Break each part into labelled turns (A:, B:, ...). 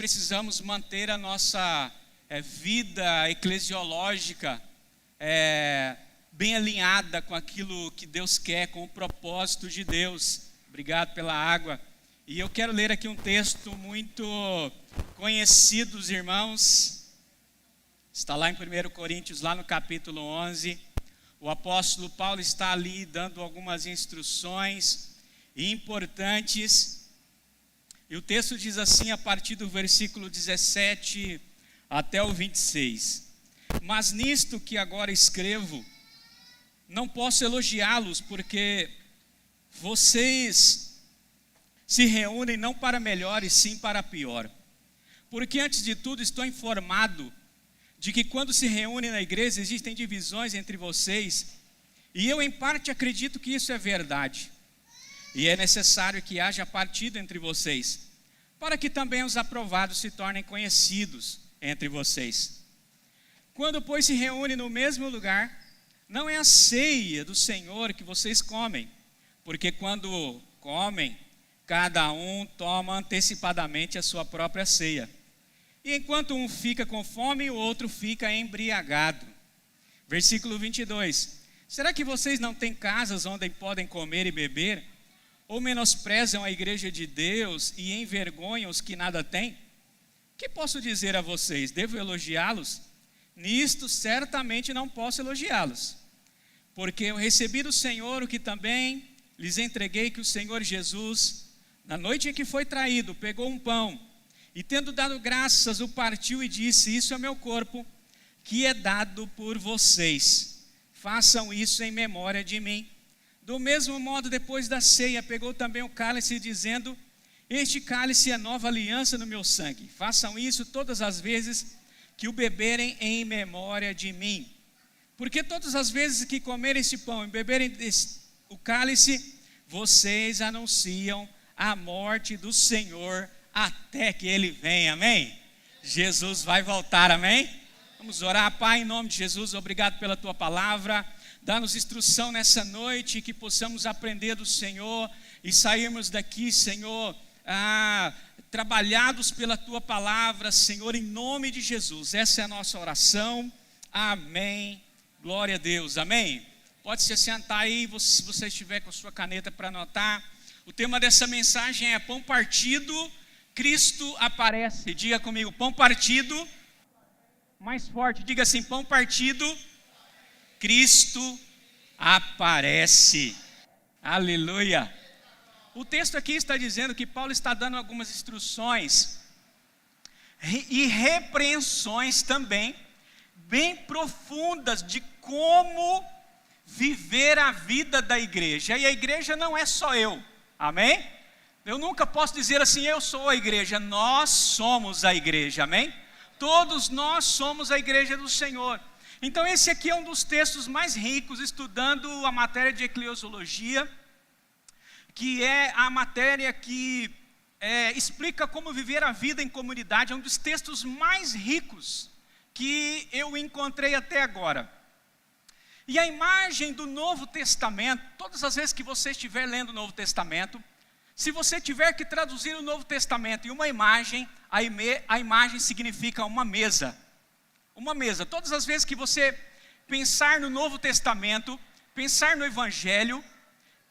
A: precisamos manter a nossa vida eclesiológica bem alinhada com aquilo que Deus quer, com o propósito de Deus. Obrigado pela água. E eu quero ler aqui um texto muito conhecido dos irmãos. Está lá em 1 Coríntios, lá no capítulo 11. O apóstolo Paulo está ali dando algumas instruções importantes. E o texto diz assim, a partir do versículo 17 até o 26. Mas nisto que agora escrevo, não posso elogiá-los, porque vocês se reúnem não para melhor e sim para pior. Porque antes de tudo estou informado de que quando se reúnem na igreja existem divisões entre vocês, e eu em parte acredito que isso é verdade. E é necessário que haja partido entre vocês, para que também os aprovados se tornem conhecidos entre vocês. Quando, pois, se reúnem no mesmo lugar, não é a ceia do Senhor que vocês comem, porque quando comem, cada um toma antecipadamente a sua própria ceia. E enquanto um fica com fome, o outro fica embriagado. Versículo 22. Será que vocês não têm casas onde podem comer e beber? Ou menosprezam a igreja de Deus e envergonham os que nada têm? Que posso dizer a vocês? Devo elogiá-los? Nisto certamente não posso elogiá-los. Porque eu recebi do Senhor o que também lhes entreguei, que o Senhor Jesus, na noite em que foi traído, pegou um pão, e tendo dado graças, o partiu e disse, isso é meu corpo, que é dado por vocês. Façam isso em memória de mim. Do mesmo modo, depois da ceia, pegou também o cálice, dizendo, este cálice é nova aliança no meu sangue. Façam isso todas as vezes que o beberem em memória de mim. Porque todas as vezes que comerem esse pão e beberem o cálice, vocês anunciam a morte do Senhor até que Ele venha, amém? Jesus vai voltar, amém? Vamos orar. Pai, em nome de Jesus, obrigado pela Tua palavra. Dá-nos instrução nessa noite, que possamos aprender do Senhor e sairmos daqui, Senhor, trabalhados pela Tua palavra, Senhor, em nome de Jesus. Essa é a nossa oração, amém, glória a Deus, amém. Pode se assentar aí, se você estiver com a sua caneta para anotar. O tema dessa mensagem é pão partido, Cristo aparece. Diga comigo, pão partido, mais forte, diga assim, pão partido, Cristo aparece, aleluia. O texto aqui está dizendo que Paulo está dando algumas instruções e repreensões também, bem profundas, de como viver a vida da igreja. E a igreja não é só eu, amém? Eu nunca posso dizer assim, eu sou a igreja. Nós somos a igreja, amém? Todos nós somos a igreja do Senhor. Então esse aqui é um dos textos mais ricos, estudando a matéria de eclesiologia, que é a matéria que explica como viver a vida em comunidade. É um dos textos mais ricos que eu encontrei até agora. E a imagem do Novo Testamento, todas as vezes que você estiver lendo o Novo Testamento, se você tiver que traduzir o Novo Testamento em uma imagem, a imagem significa uma mesa. Uma mesa. Todas as vezes que você pensar no Novo Testamento, pensar no Evangelho,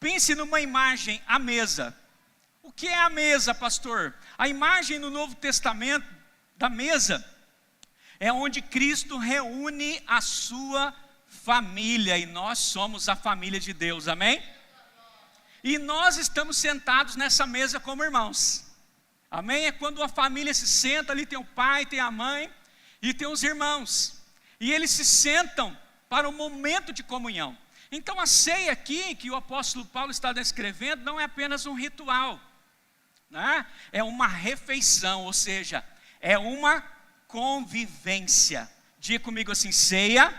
A: pense numa imagem, a mesa. O que é a mesa, pastor? A imagem no Novo Testamento da mesa é onde Cristo reúne a sua família, e nós somos a família de Deus, amém? E nós estamos sentados nessa mesa como irmãos, amém? É quando a família se senta, ali tem o pai, tem a mãe e tem os irmãos, e eles se sentam para um momento de comunhão. Então a ceia aqui, que o apóstolo Paulo está descrevendo, não é apenas um ritual, né? É uma refeição, ou seja, é uma convivência. Diga comigo assim, ceia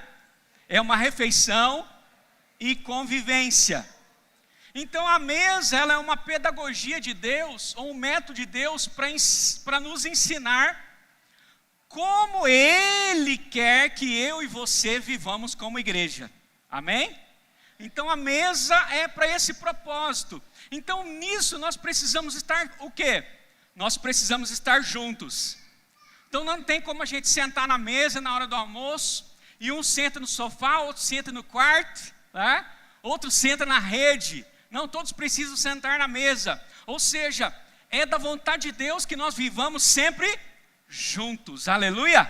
A: é uma refeição e convivência. Então a mesa, ela é uma pedagogia de Deus, ou um método de Deus para nos ensinar como Ele quer que eu e você vivamos como igreja, amém? Então a mesa é para esse propósito. Então nisso nós precisamos estar o quê? Nós precisamos estar juntos, Então não tem como a gente sentar na mesa na hora do almoço, e um senta no sofá, outro senta no quarto, tá? Outro senta na rede. Não, todos precisam sentar na mesa. Ou seja, é da vontade de Deus que nós vivamos sempre juntos. Aleluia!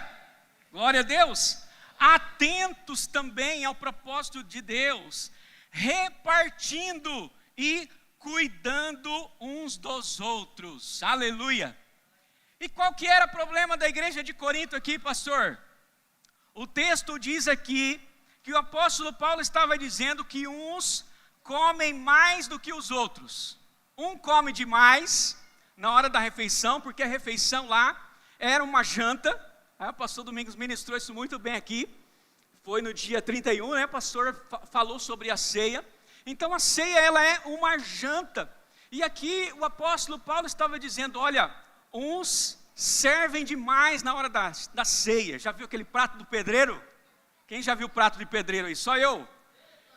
A: Glória a Deus! Atentos também ao propósito de Deus, repartindo e cuidando uns dos outros. Aleluia! E qual que era o problema da igreja de Corinto aqui, pastor? O texto diz aqui que o apóstolo Paulo estava dizendo que uns comem mais do que os outros. Um come demais na hora da refeição, porque a refeição lá era uma janta. O pastor Domingos ministrou isso muito bem aqui. Foi no dia 31, né? O pastor falou sobre a ceia. Então a ceia, ela é uma janta. E aqui o apóstolo Paulo estava dizendo, olha, uns servem demais na hora da ceia. Já viu aquele prato do pedreiro? Quem já viu o prato de pedreiro aí? Só eu.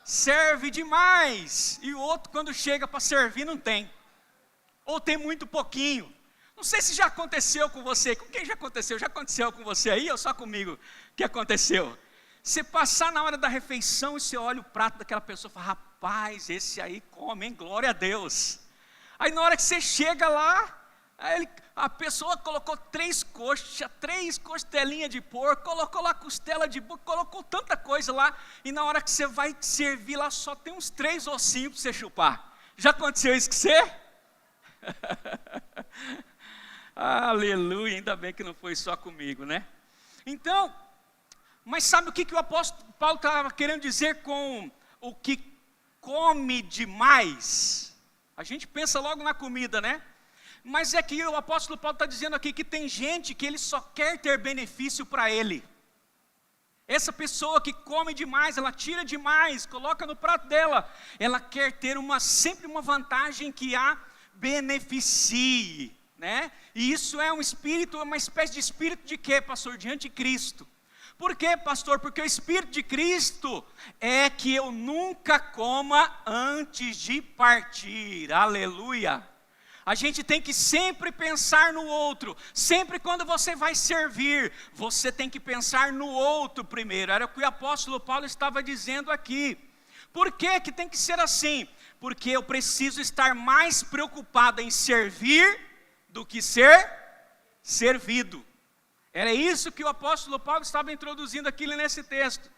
A: Serve demais. E o outro, quando chega para servir, não tem. Ou tem muito pouquinho. Não sei se já aconteceu com você. Com quem já aconteceu? Já aconteceu com você aí ou só comigo que aconteceu? Você passar na hora da refeição e você olha o prato daquela pessoa e fala, rapaz, esse aí come, hein? Glória a Deus. Aí na hora que você chega lá, a pessoa colocou 3 coxas, 3 costelinhas de porco, colocou lá costela de boi, colocou tanta coisa lá, e na hora que você vai servir lá, só tem uns 3 ossinhos para você chupar. Já aconteceu isso com você? Aleluia, ainda bem que não foi só comigo, né? Então, mas sabe o que o apóstolo Paulo estava querendo dizer com o que come demais? A gente pensa logo na comida, né? Mas é que o apóstolo Paulo está dizendo aqui que tem gente que ele só quer ter benefício para ele. Essa pessoa que come demais, ela tira demais, coloca no prato dela, ela quer ter sempre uma vantagem que a beneficie, né? E isso é um espírito, uma espécie de espírito de quê, pastor? De anticristo. Por quê, pastor? Porque o espírito de Cristo é que eu nunca coma antes de partir. Aleluia! A gente tem que sempre pensar no outro. Sempre quando você vai servir, você tem que pensar no outro primeiro. Era o que o apóstolo Paulo estava dizendo aqui. Por que que tem que ser assim? Porque eu preciso estar mais preocupado em servir do que ser servido. Era isso que o apóstolo Paulo estava introduzindo aqui nesse texto.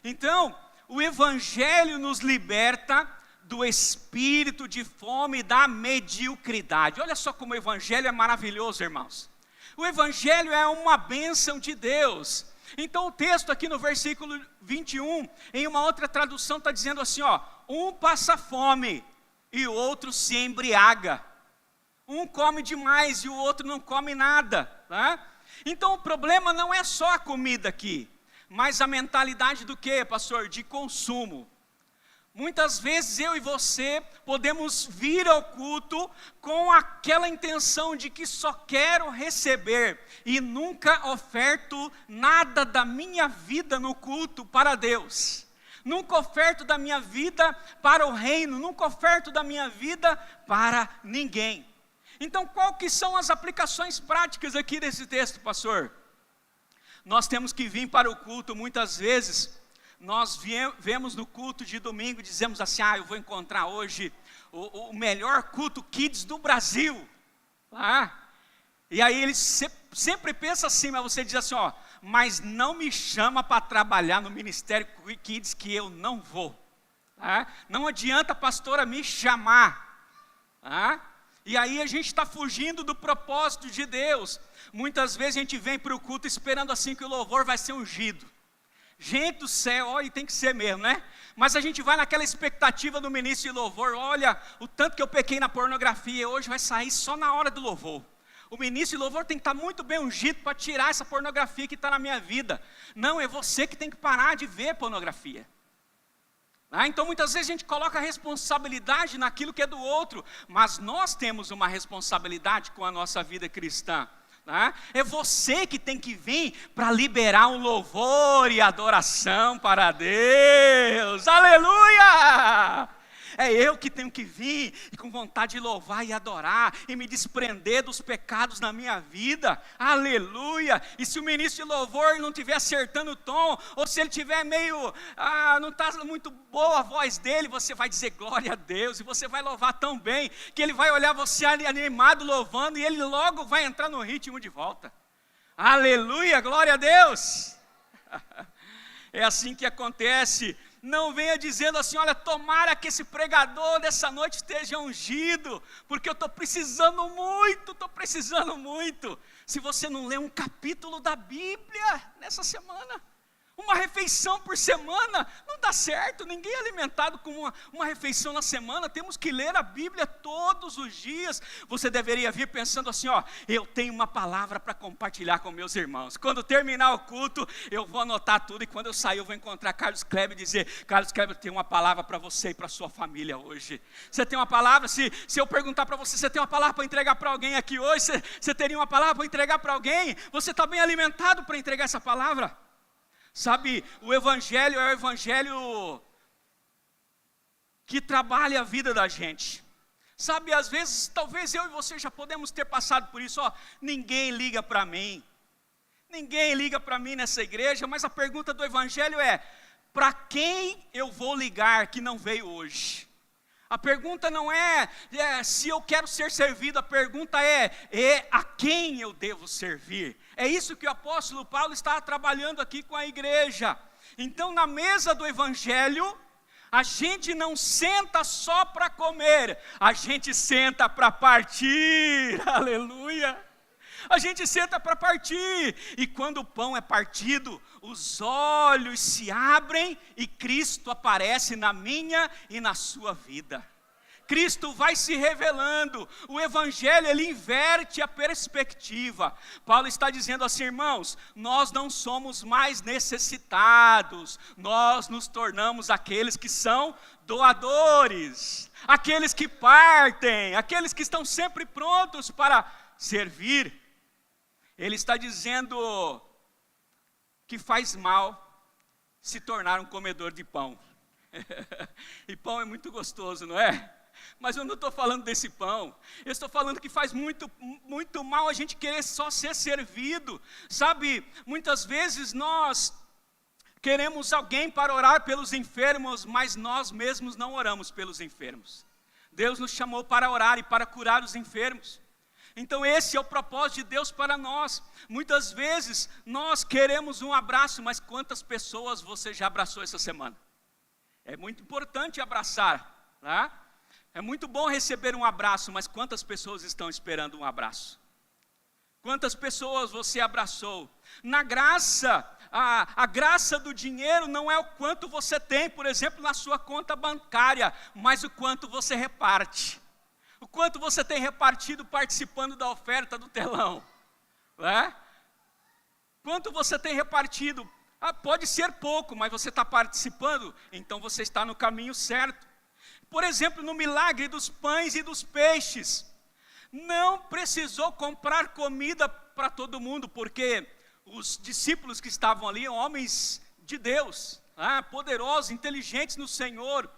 A: Então, o evangelho nos liberta do espírito de fome e da mediocridade. Olha só como o evangelho é maravilhoso, irmãos. O evangelho é uma bênção de Deus. Então o texto aqui no versículo 21, em uma outra tradução está dizendo assim, ó, um passa fome e o outro se embriaga. Um come demais e o outro não come nada, tá? Então o problema não é só a comida aqui, mas a mentalidade do quê, pastor? De consumo. Muitas vezes eu e você podemos vir ao culto com aquela intenção de que só quero receber e nunca oferto nada da minha vida no culto para Deus. Nunca oferto da minha vida para o reino, nunca oferto da minha vida para ninguém. Então, qual que são as aplicações práticas aqui desse texto, pastor? Nós temos que vir para o culto muitas vezes. Nós vemos no culto de domingo, dizemos assim, eu vou encontrar hoje o melhor culto kids do Brasil. E aí ele sempre pensa assim, mas você diz assim, mas não me chama para trabalhar no Ministério Kids que eu não vou. Não adianta a pastora me chamar. E aí a gente está fugindo do propósito de Deus. Muitas vezes a gente vem para o culto esperando assim que o louvor vai ser ungido. Gente do céu, e tem que ser mesmo, né? Mas a gente vai naquela expectativa do ministro de louvor, olha, o tanto que eu pequei na pornografia, hoje vai sair só na hora do louvor. O ministro de louvor tem que estar muito bem ungido para tirar essa pornografia que está na minha vida. Não, é você que tem que parar de ver pornografia. Então muitas vezes a gente coloca a responsabilidade naquilo que é do outro, mas nós temos uma responsabilidade com a nossa vida cristã. É você que tem que vir para liberar um louvor e adoração para Deus. Aleluia! é eu que tenho que vir e com vontade de louvar e adorar e me desprender dos pecados na minha vida. Aleluia! E se o ministro de louvor não estiver acertando o tom, ou se ele estiver meio, não está muito boa a voz dele, você vai dizer glória a Deus, e você vai louvar tão bem, que ele vai olhar você animado louvando, e ele logo vai entrar no ritmo de volta. Aleluia, glória a Deus. É assim que acontece. Não venha dizendo assim, olha, tomara que esse pregador dessa noite esteja ungido, porque eu estou precisando muito. Se você não lê um capítulo da Bíblia nessa semana, uma refeição por semana, não dá certo. Ninguém é alimentado com uma refeição na semana. Temos que ler a Bíblia todos os dias. Você deveria vir pensando assim, eu tenho uma palavra para compartilhar com meus irmãos. Quando terminar o culto, eu vou anotar tudo, e quando eu sair eu vou encontrar Carlos Kleber e dizer, Carlos Kleber, eu tenho uma palavra para você e para a sua família hoje. Você tem uma palavra? Se eu perguntar para você, você tem uma palavra para entregar para alguém aqui hoje? Você teria uma palavra para entregar para alguém? Você está bem alimentado para entregar essa palavra? Sabe, o Evangelho é o Evangelho que trabalha a vida da gente. Sabe, às vezes, talvez eu e você já podemos ter passado por isso. Ninguém liga para mim. Ninguém liga para mim nessa igreja, mas a pergunta do Evangelho é, para quem eu vou ligar que não veio hoje? A pergunta não é se eu quero ser servido, a pergunta é a quem eu devo servir. É isso que o apóstolo Paulo está trabalhando aqui com a igreja. Então, na mesa do Evangelho, a gente não senta só para comer, a gente senta para partir, aleluia. A gente senta para partir, e quando o pão é partido, os olhos se abrem e Cristo aparece na minha e na sua vida. Cristo vai se revelando. O Evangelho, ele inverte a perspectiva. Paulo está dizendo assim, irmãos, nós não somos mais necessitados, nós nos tornamos aqueles que são doadores, aqueles que partem, aqueles que estão sempre prontos para servir. Ele está dizendo que faz mal se tornar um comedor de pão. E pão é muito gostoso, não é? Mas eu não estou falando desse pão. Eu estou falando que faz muito mal a gente querer só ser servido. Sabe, muitas vezes nós queremos alguém para orar pelos enfermos, mas nós mesmos não oramos pelos enfermos. Deus nos chamou para orar e para curar os enfermos. Então esse é o propósito de Deus para nós. Muitas vezes nós queremos um abraço, mas quantas pessoas você já abraçou essa semana? É muito importante abraçar, tá? É muito bom receber um abraço, mas quantas pessoas estão esperando um abraço? Quantas pessoas você abraçou? Na graça, a graça do dinheiro não é o quanto você tem, por exemplo, na sua conta bancária, mas o quanto você reparte. O quanto você tem repartido participando da oferta do telão, né? Quanto você tem repartido? Pode ser pouco, mas você está participando, então você está no caminho certo. Por exemplo, no milagre dos pães e dos peixes, não precisou comprar comida para todo mundo, porque os discípulos que estavam ali, homens de Deus, poderosos, inteligentes no Senhor,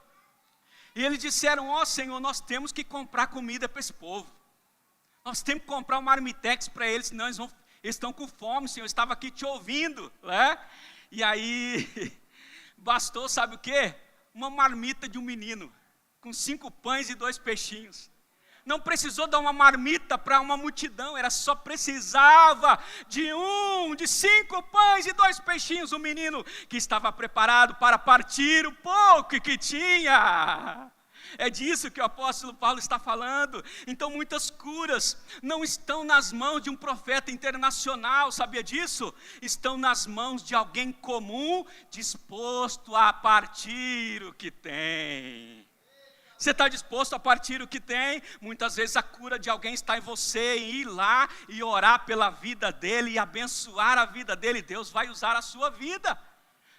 A: e eles disseram, Senhor, nós temos que comprar comida para esse povo. Nós temos que comprar um marmitex para eles, senão eles estão com fome, Senhor, eu estava aqui te ouvindo, né? E aí, bastou, sabe o quê? Uma marmita de um menino, com 5 pães e 2 peixinhos. Não precisou dar uma marmita para uma multidão, só precisava de 5 pães e 2 peixinhos, um menino que estava preparado para partir o pouco que tinha. É disso que o apóstolo Paulo está falando. Então muitas curas não estão nas mãos de um profeta internacional, sabia disso? Estão nas mãos de alguém comum, disposto a partir o que tem. Você está disposto a partir o que tem? Muitas vezes a cura de alguém está em você, em ir lá e orar pela vida dele e abençoar a vida dele. Deus vai usar a sua vida.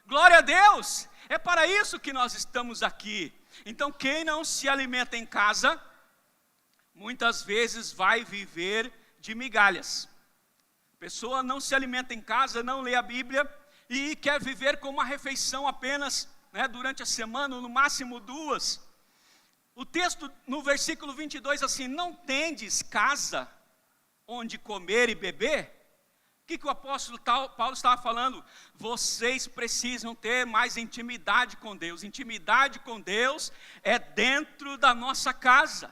A: Glória a Deus! É para isso que nós estamos aqui. Então quem não se alimenta em casa, muitas vezes vai viver de migalhas. A pessoa não se alimenta em casa, não lê a Bíblia e quer viver com uma refeição apenas, durante a semana, ou no máximo 2. O texto no versículo 22 assim: não tendes casa onde comer e beber? O que o apóstolo Paulo estava falando? Vocês precisam ter mais intimidade com Deus. Intimidade com Deus é dentro da nossa casa.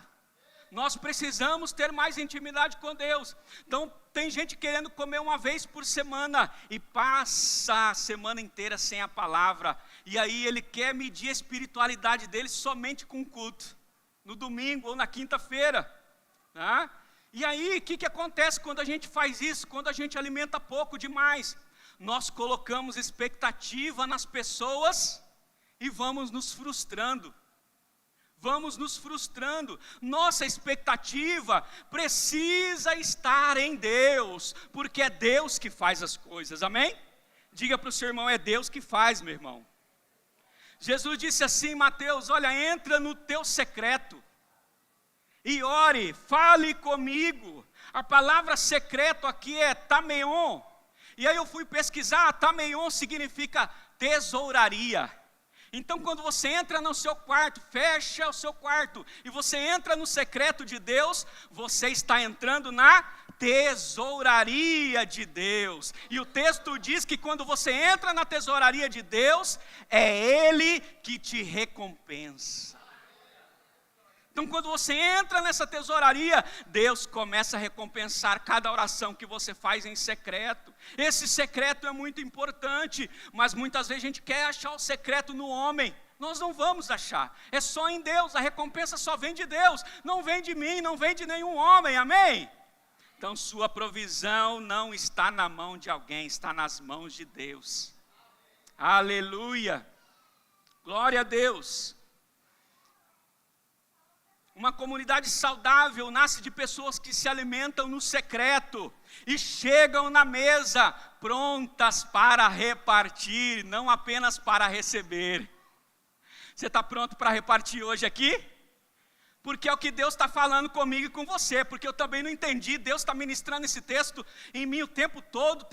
A: Nós precisamos ter mais intimidade com Deus. Então tem gente querendo comer uma vez por semana e passa a semana inteira sem a palavra. E aí ele quer medir a espiritualidade dele somente com o culto, no domingo ou na quinta-feira, tá? E aí, o que acontece quando a gente faz isso? Quando a gente alimenta pouco demais, nós colocamos expectativa nas pessoas e vamos nos frustrando. Nossa expectativa precisa estar em Deus, porque é Deus que faz as coisas, amém? Diga para o seu irmão: é Deus que faz, meu irmão. Jesus disse assim em Mateus: olha, entra no teu secreto e ore, fale comigo. A palavra secreto aqui é tameion. E aí eu fui pesquisar, tameion significa tesouraria. Então quando você entra no seu quarto, fecha o seu quarto, e você entra no secreto de Deus, você está entrando na tesouraria de Deus. E o texto diz que quando você entra na tesouraria de Deus, é Ele que te recompensa. Então quando você entra nessa tesouraria, Deus começa a recompensar cada oração que você faz em secreto. Esse secreto é muito importante, mas muitas vezes a gente quer achar o secreto no homem. Nós não vamos achar, é só em Deus, a recompensa só vem de Deus, não vem de mim, não vem de nenhum homem, amém? Então sua provisão não está na mão de alguém, está nas mãos de Deus. Aleluia, glória a Deus. Uma comunidade saudável nasce de pessoas que se alimentam no secreto e chegam na mesa prontas para repartir, não apenas para receber. Você está pronto para repartir hoje aqui? Porque é o que Deus está falando comigo e com você, porque eu também não entendi. Deus está ministrando esse texto em mim o tempo todo.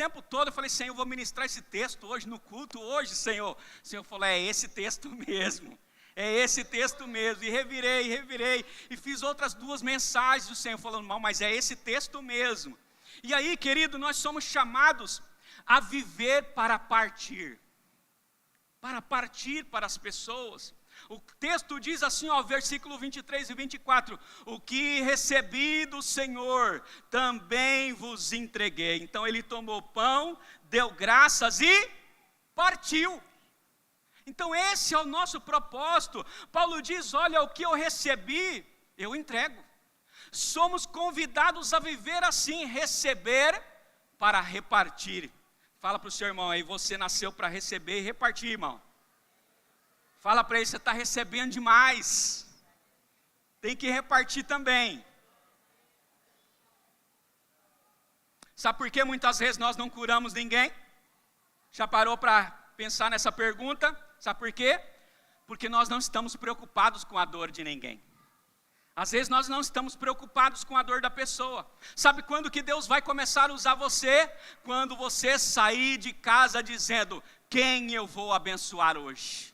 A: Eu falei: Senhor, eu vou ministrar esse texto hoje no culto, hoje, Senhor. O Senhor falou: é esse texto mesmo. É esse texto mesmo, e revirei, e fiz outras 2 mensagens, o Senhor falando: mal, mas é esse texto mesmo. E aí, querido, nós somos chamados a viver para partir para as pessoas. O texto diz assim, ó, versículo 23 e 24, o que recebi do Senhor, também vos entreguei. Então ele tomou pão, deu graças e partiu. Então esse é o nosso propósito. Paulo diz: olha, o que eu recebi, eu entrego. Somos convidados a viver assim, receber para repartir. Fala para o seu irmão aí: você nasceu para receber e repartir, irmão. Fala para ele: você está recebendo demais, tem que repartir também. Sabe por que muitas vezes nós não curamos ninguém? Já parou para pensar nessa pergunta? Sabe por quê? Porque nós não estamos preocupados com a dor de ninguém. Às vezes nós não estamos preocupados com a dor da pessoa. Sabe quando que Deus vai começar a usar você? Quando você sair de casa dizendo: quem eu vou abençoar hoje?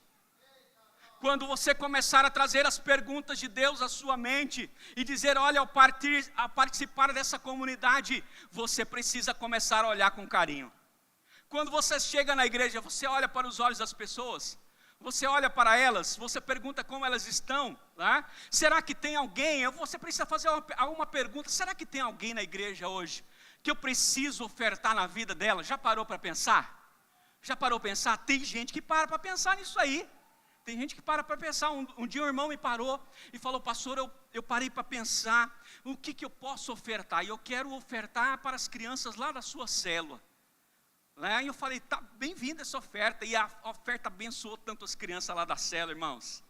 A: Quando você começar a trazer as perguntas de Deus à sua mente e dizer: olha, ao participar dessa comunidade, você precisa começar a olhar com carinho. Quando você chega na igreja, você olha para os olhos das pessoas, você olha para elas, você pergunta como elas estão, tá? Será que tem alguém? Você precisa fazer alguma pergunta: será que tem alguém na igreja hoje que eu preciso ofertar na vida dela? Já parou para pensar? Já parou para pensar? Tem gente que para pensar nisso aí. Tem gente que para pensar. Um dia um irmão me parou e falou: pastor, eu parei para pensar, o que eu posso ofertar? E eu quero ofertar para as crianças lá da sua célula. E eu falei: tá bem-vinda essa oferta. E a oferta abençoou tantas crianças lá da célula, irmãos.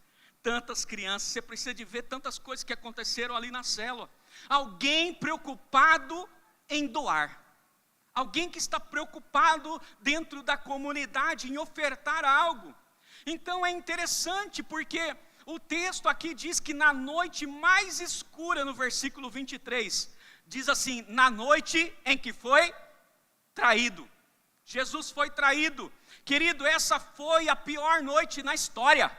A: Tantas crianças, você precisa de ver tantas coisas que aconteceram ali na célula. Alguém preocupado em doar. Alguém que está preocupado dentro da comunidade em ofertar algo. Então é interessante porque o texto aqui diz que na noite mais escura, no versículo 23, diz assim: na noite em que foi traído. Jesus foi traído. Querido, essa foi a pior noite na história.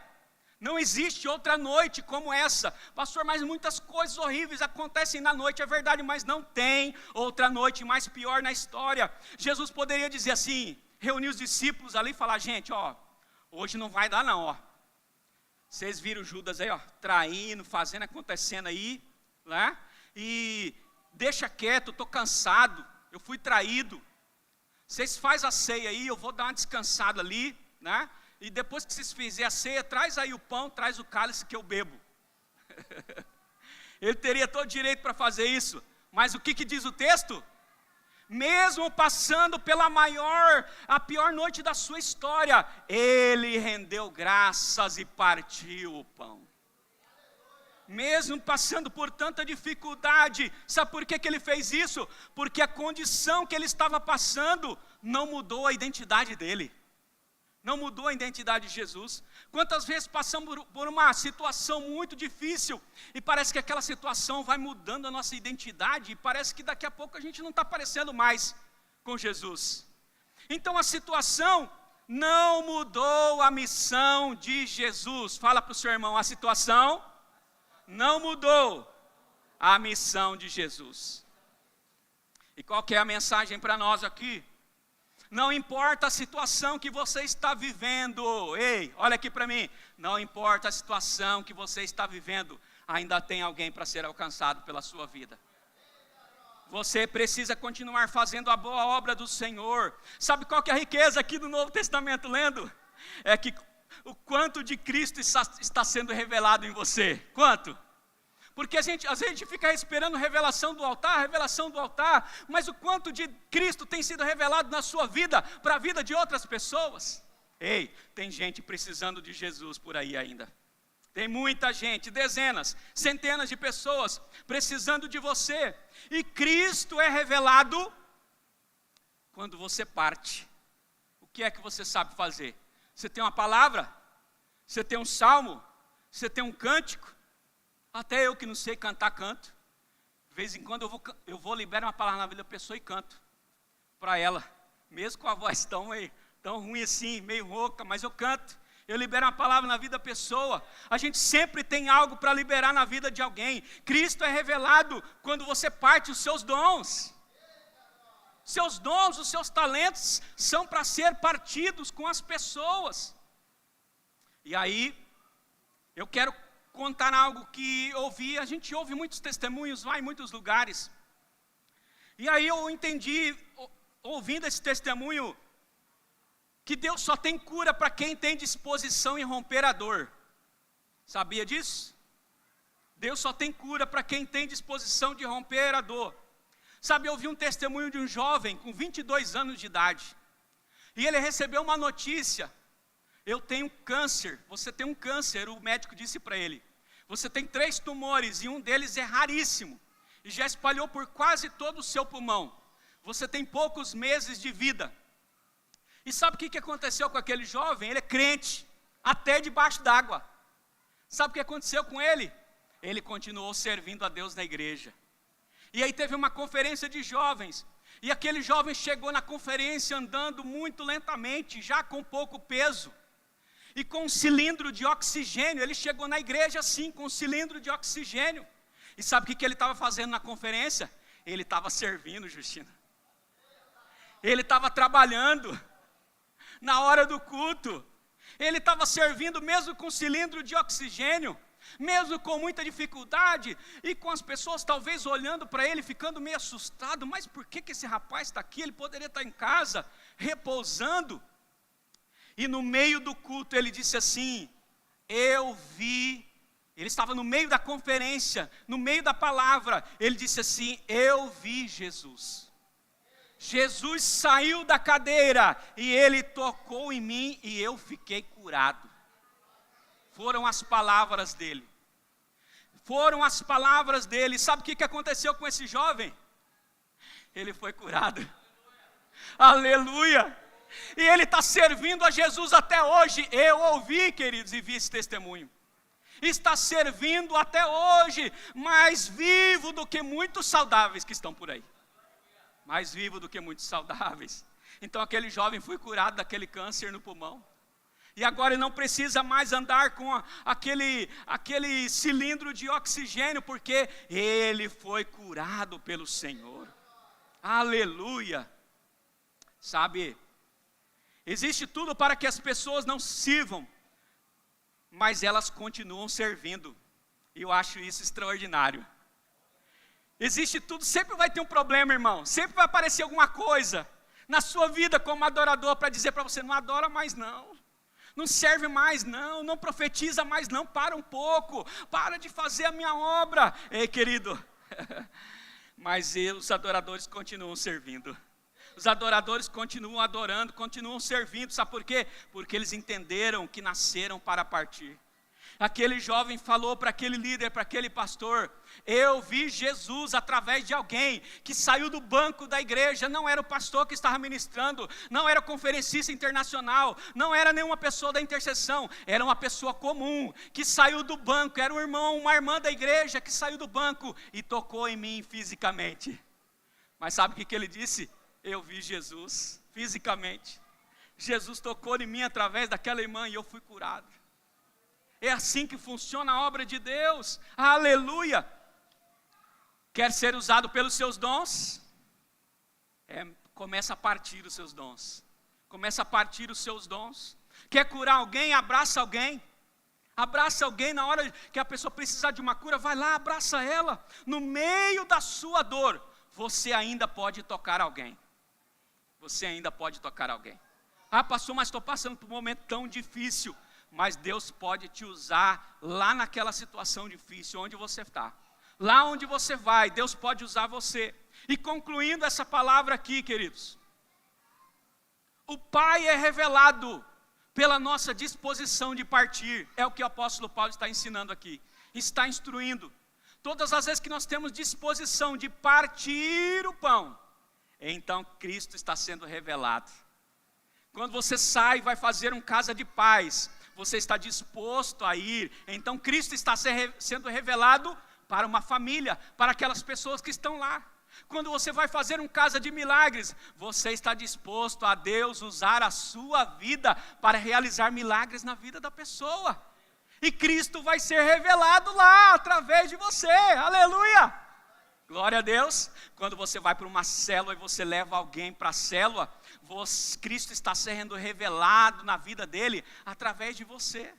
A: Não existe outra noite como essa. Pastor, mas muitas coisas horríveis acontecem na noite, é verdade, mas não tem outra noite mais pior na história. Jesus poderia dizer assim, reunir os discípulos ali e falar, gente, hoje não vai dar não, Vocês viram Judas aí, traindo, fazendo, acontecendo aí, né? E deixa quieto, estou cansado, eu fui traído. Vocês fazem a ceia aí, eu vou dar uma descansada ali, né? E depois que vocês fizerem a ceia, traz aí o pão, traz o cálice que eu bebo. Ele teria todo direito para fazer isso. Mas o que diz o texto? Mesmo passando pela a pior noite da sua história, ele rendeu graças e partiu o pão. Mesmo passando por tanta dificuldade, sabe por que ele fez isso? Porque a condição que ele estava passando não mudou a identidade dele. Não mudou a identidade de Jesus. Quantas vezes passamos por uma situação muito difícil e parece que aquela situação vai mudando a nossa identidade e parece que daqui a pouco a gente não está parecendo mais com Jesus. Então a situação não mudou a missão de Jesus. Fala para o seu irmão, a situação não mudou a missão de Jesus. E qual que é a mensagem para nós aqui? Não importa a situação que você está vivendo, ei, olha aqui para mim, não importa a situação que você está vivendo, ainda tem alguém para ser alcançado pela sua vida. Você precisa continuar fazendo a boa obra do Senhor. Sabe qual que é a riqueza aqui do Novo Testamento lendo? É que o quanto de Cristo está sendo revelado em você. Quanto? Porque às vezes a gente fica esperando revelação do altar, mas o quanto de Cristo tem sido revelado na sua vida, para a vida de outras pessoas. Ei, tem gente precisando de Jesus por aí ainda. Tem muita gente, dezenas, centenas de pessoas precisando de você. E Cristo é revelado quando você parte. O que é que você sabe fazer? Você tem uma palavra? Você tem um salmo? Você tem um cântico? Até eu que não sei cantar, canto. De vez em quando eu vou liberar uma palavra na vida da pessoa e canto para ela. Mesmo com a voz tão ruim assim, meio rouca, mas eu canto. Eu libero uma palavra na vida da pessoa. A gente sempre tem algo para liberar na vida de alguém. Cristo é revelado quando você parte os seus dons. Seus dons, os seus talentos são para ser partidos com as pessoas. E aí, eu quero contar algo que a gente ouve muitos testemunhos, vai em muitos lugares. E aí eu entendi, ouvindo esse testemunho, que Deus só tem cura para quem tem disposição em romper a dor. Sabia disso? Deus só tem cura para quem tem disposição de romper a dor. Sabe, eu ouvi um testemunho de um jovem com 22 anos de idade. E ele recebeu uma notícia. Eu tenho câncer, você tem um câncer, o médico disse para ele. Você tem 3 tumores e um deles é raríssimo. E já espalhou por quase todo o seu pulmão. Você tem poucos meses de vida. E sabe o que aconteceu com aquele jovem? Ele é crente, até debaixo d'água. Sabe o que aconteceu com ele? Ele continuou servindo a Deus na igreja. E aí teve uma conferência de jovens. E aquele jovem chegou na conferência andando muito lentamente, já com pouco peso. E com um cilindro de oxigênio, ele chegou na igreja assim, com um cilindro de oxigênio. E sabe o que ele estava fazendo na conferência? Ele estava servindo, Justina. Ele estava trabalhando na hora do culto. Ele estava servindo mesmo com cilindro de oxigênio, mesmo com muita dificuldade, e com as pessoas talvez olhando para ele, ficando meio assustado. Mas por que esse rapaz está aqui? Ele poderia estar em casa, repousando. E no meio do culto ele disse assim, ele estava no meio da conferência, no meio da palavra, ele disse assim, eu vi Jesus. Jesus saiu da cadeira e ele tocou em mim e eu fiquei curado. Foram as palavras dele. Sabe o que aconteceu com esse jovem? Ele foi curado. Aleluia! E ele está servindo a Jesus até hoje. Eu ouvi, queridos, e vi esse testemunho. Está servindo até hoje, mais vivo do que muitos saudáveis que estão por aí. Mais vivo do que muitos saudáveis. Então aquele jovem foi curado daquele câncer no pulmão. E agora ele não precisa mais andar com aquele cilindro de oxigênio, porque ele foi curado pelo Senhor. Aleluia! Sabe, existe tudo para que as pessoas não sirvam, mas elas continuam servindo. E eu acho isso extraordinário. Existe tudo, sempre vai ter um problema, irmão. Sempre vai aparecer alguma coisa na sua vida como adorador para dizer para você: não adora mais não, não serve mais não, não profetiza mais não, para um pouco, para de fazer a minha obra. Ei, querido, mas os adoradores continuam servindo. Os adoradores continuam adorando, continuam servindo. Sabe por quê? Porque eles entenderam que nasceram para partir. Aquele jovem falou para aquele líder, para aquele pastor: eu vi Jesus através de alguém que saiu do banco da igreja. Não era o pastor que estava ministrando, não era o conferencista internacional, não era nenhuma pessoa da intercessão, era uma pessoa comum, que saiu do banco, era um irmão, uma irmã da igreja, que saiu do banco e tocou em mim fisicamente. Mas sabe o que ele disse? Eu vi Jesus fisicamente. Jesus tocou em mim através daquela irmã e eu fui curado. É assim que funciona a obra de Deus. Aleluia! Quer ser usado pelos seus dons? Começa a partir os seus dons. Começa a partir os seus dons. Quer curar alguém? Abraça alguém. Abraça alguém na hora que a pessoa precisar de uma cura. Vai lá, abraça ela. No meio da sua dor, você ainda pode tocar alguém. Você ainda pode tocar alguém. Ah, pastor, mas estou passando por um momento tão difícil. Mas Deus pode te usar lá naquela situação difícil, onde você está. Lá onde você vai, Deus pode usar você. E concluindo essa palavra aqui, queridos. O Pai é revelado pela nossa disposição de partir. É o que o apóstolo Paulo está ensinando aqui. Está instruindo. Todas as vezes que nós temos disposição de partir o pão, então Cristo está sendo revelado. Quando você sai e vai fazer um casa de paz, você está disposto a ir, então Cristo está sendo revelado para uma família, para aquelas pessoas que estão lá. Quando você vai fazer um casa de milagres, você está disposto a Deus usar a sua vida para realizar milagres na vida da pessoa. E Cristo vai ser revelado lá, através de você, aleluia! Glória a Deus. Quando você vai para uma célula e você leva alguém para a célula, Cristo está sendo revelado na vida dele através de você.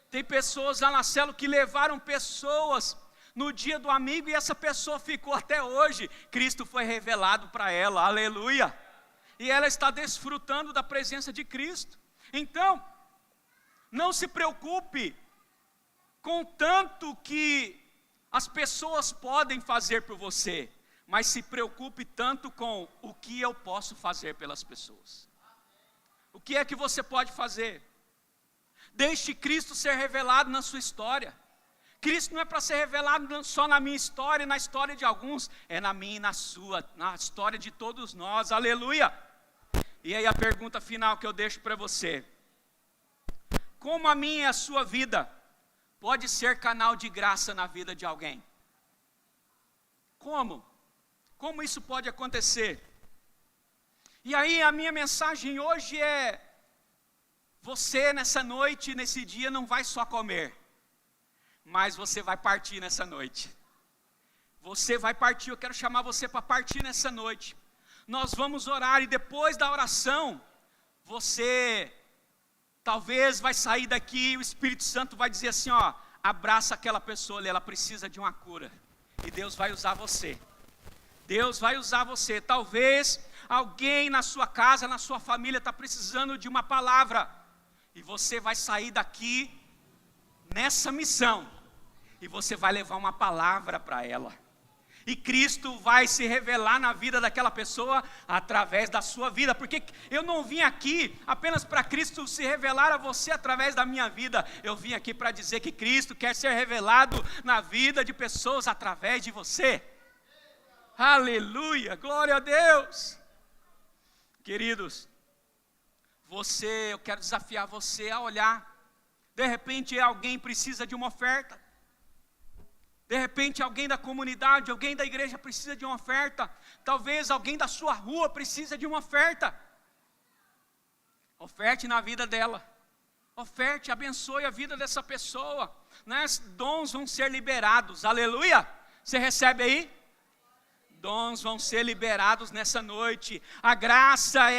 A: Tem pessoas lá na célula que levaram pessoas no dia do amigo e essa pessoa ficou até hoje. Cristo foi revelado para ela, aleluia. E ela está desfrutando da presença de Cristo. Então, não se preocupe com tanto que as pessoas podem fazer por você, mas se preocupe tanto com o que eu posso fazer pelas pessoas. O que é que você pode fazer? Deixe Cristo ser revelado na sua história. Cristo não é para ser revelado só na minha história e na história de alguns, é na minha e na sua, na história de todos nós, aleluia. E aí a pergunta final que eu deixo para você: como a minha e a sua vida pode ser canal de graça na vida de alguém? Como? Como isso pode acontecer? E aí a minha mensagem hoje é: você nessa noite, nesse dia, não vai só comer, mas você vai partir nessa noite. Você vai partir, eu quero chamar você para partir nessa noite. Nós vamos orar e depois da oração, você talvez vai sair daqui e o Espírito Santo vai dizer assim, ó, abraça aquela pessoa ali, ela precisa de uma cura. E Deus vai usar você. Deus vai usar você. Talvez alguém na sua casa, na sua família está precisando de uma palavra. E você vai sair daqui nessa missão. E você vai levar uma palavra para ela. E Cristo vai se revelar na vida daquela pessoa através da sua vida. Porque eu não vim aqui apenas para Cristo se revelar a você através da minha vida. Eu vim aqui para dizer que Cristo quer ser revelado na vida de pessoas através de você. Aleluia, glória a Deus. Queridos, eu quero desafiar você a olhar. De repente alguém precisa de uma oferta. De repente alguém da comunidade, alguém da igreja precisa de uma oferta. Talvez alguém da sua rua precisa de uma oferta. Oferte na vida dela. Oferte, abençoe a vida dessa pessoa, né? Dons vão ser liberados, aleluia. Você recebe aí? Dons vão ser liberados nessa noite. A graça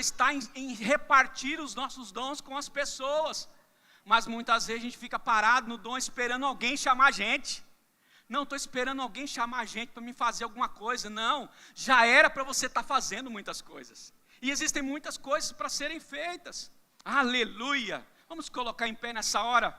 A: está em repartir os nossos dons com as pessoas. Mas muitas vezes a gente fica parado no dom esperando alguém chamar a gente. Não, estou esperando alguém chamar a gente para me fazer alguma coisa. Não, já era para você estar fazendo muitas coisas. E existem muitas coisas para serem feitas. Aleluia. Vamos colocar em pé nessa hora.